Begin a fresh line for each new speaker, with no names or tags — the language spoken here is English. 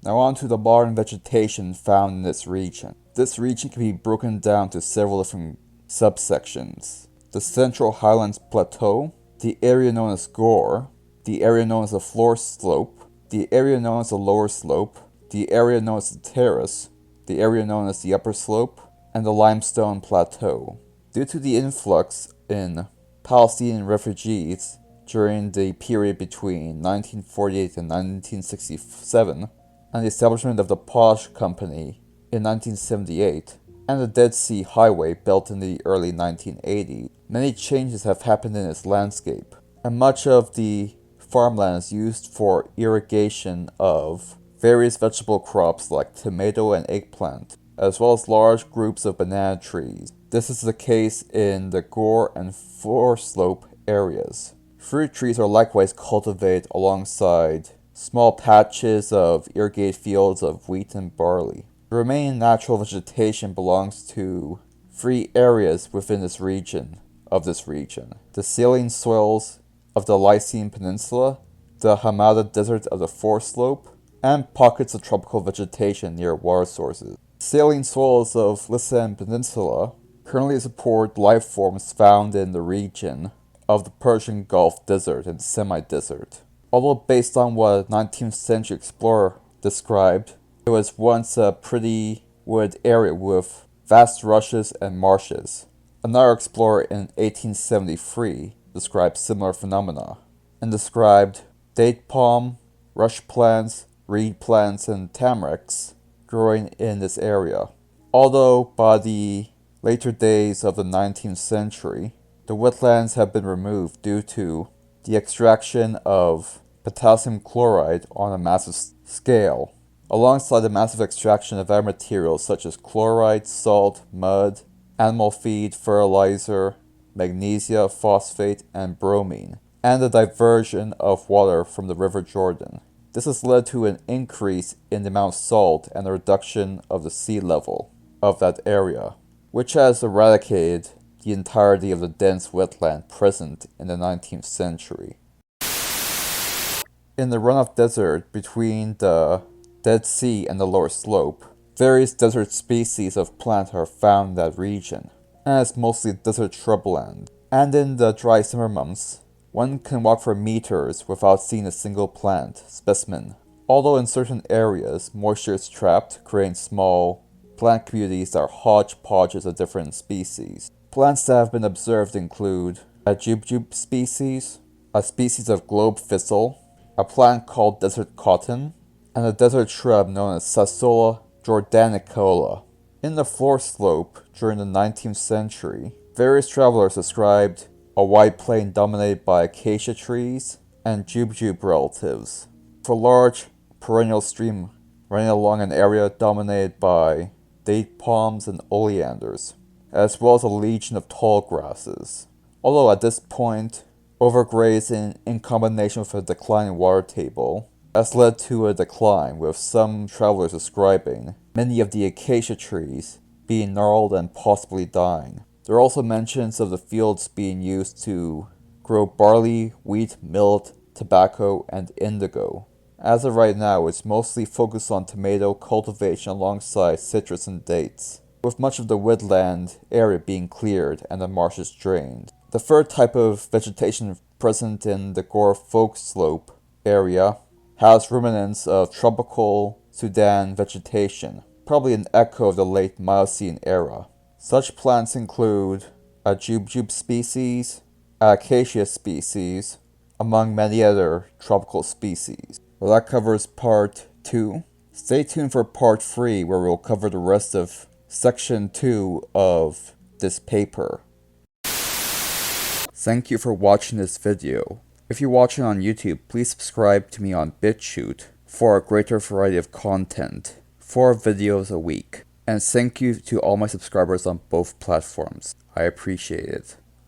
Now on to the modern vegetation found in this region. This region can be broken down to several different subsections. The Central Highlands Plateau, the area known as Gore, the area known as the floor slope, the area known as the lower slope, the area known as the terrace, the area known as the upper slope, and the limestone plateau. Due to the influx in Palestinian refugees during the period between 1948 and 1967, and the establishment of the Posh Company in 1978, and the Dead Sea Highway built in the early 1980s, many changes have happened in its landscape, and much of the farmland is used for irrigation of various vegetable crops like tomato and eggplant, as well as large groups of banana trees. This is the case in the Gore and Floor Slope areas. Fruit trees are likewise cultivated alongside small patches of irrigated fields of wheat and barley. The remaining natural vegetation belongs to 3 areas within this region. The Saline Soils of the Lycian Peninsula, the Hamada Desert of the Floor Slope, and pockets of tropical vegetation near water sources. Saline soils of Lycian Peninsula currently support life forms found in the region of the Persian Gulf Desert and semi-desert. Although based on what a 19th century explorer described, it was once a pretty wooded area with vast rushes and marshes. Another explorer in 1873 described similar phenomena, and described date palm, rush plants, reed plants, and tamaracks growing in this area. Although by the later days of the 19th century, the wetlands have been removed due to the extraction of potassium chloride on a massive scale, alongside the massive extraction of other materials such as chloride, salt, mud, animal feed, fertilizer, magnesia, phosphate, and bromine, and the diversion of water from the River Jordan. This has led to an increase in the amount of salt and a reduction of the sea level of that area, which has eradicated the entirety of the dense wetland present in the 19th century. In the runoff desert between the Dead Sea and the lower slope, various desert species of plant are found in that region, and it's mostly desert shrubland. And in the dry summer months, one can walk for meters without seeing a single plant specimen. Although in certain areas, moisture is trapped, creating small plant communities that are hodgepodges of different species. Plants that have been observed include a jubjub species, a species of globe thistle, a plant called desert cotton, and a desert shrub known as Sassola jordanicola. In the floor slope during the 19th century, various travelers described a wide plain dominated by acacia trees and jubjub relatives, with a large perennial stream running along an area dominated by date palms and oleanders, as well as a legion of tall grasses. Although at this point, overgrazing in combination with a decline in water table has led to a decline, with some travelers describing many of the acacia trees being gnarled and possibly dying. There are also mentions of the fields being used to grow barley, wheat, millet, tobacco, and indigo. As of right now, it's mostly focused on tomato cultivation alongside citrus and dates, with much of the woodland area being cleared and the marshes drained. The third type of vegetation present in the Gore Folk Slope area has remnants of tropical Sudan vegetation, probably an echo of the late Miocene era. Such plants include a jubjub species, an acacia species, among many other tropical species. Well, that covers part 2. Stay tuned for part 3, where we'll cover the rest of section 2 of this paper. Thank you for watching this video. If you're watching on YouTube, please subscribe to me on BitChute for a greater variety of content, 4 videos a week. And thank you to all my subscribers on both platforms. I appreciate it.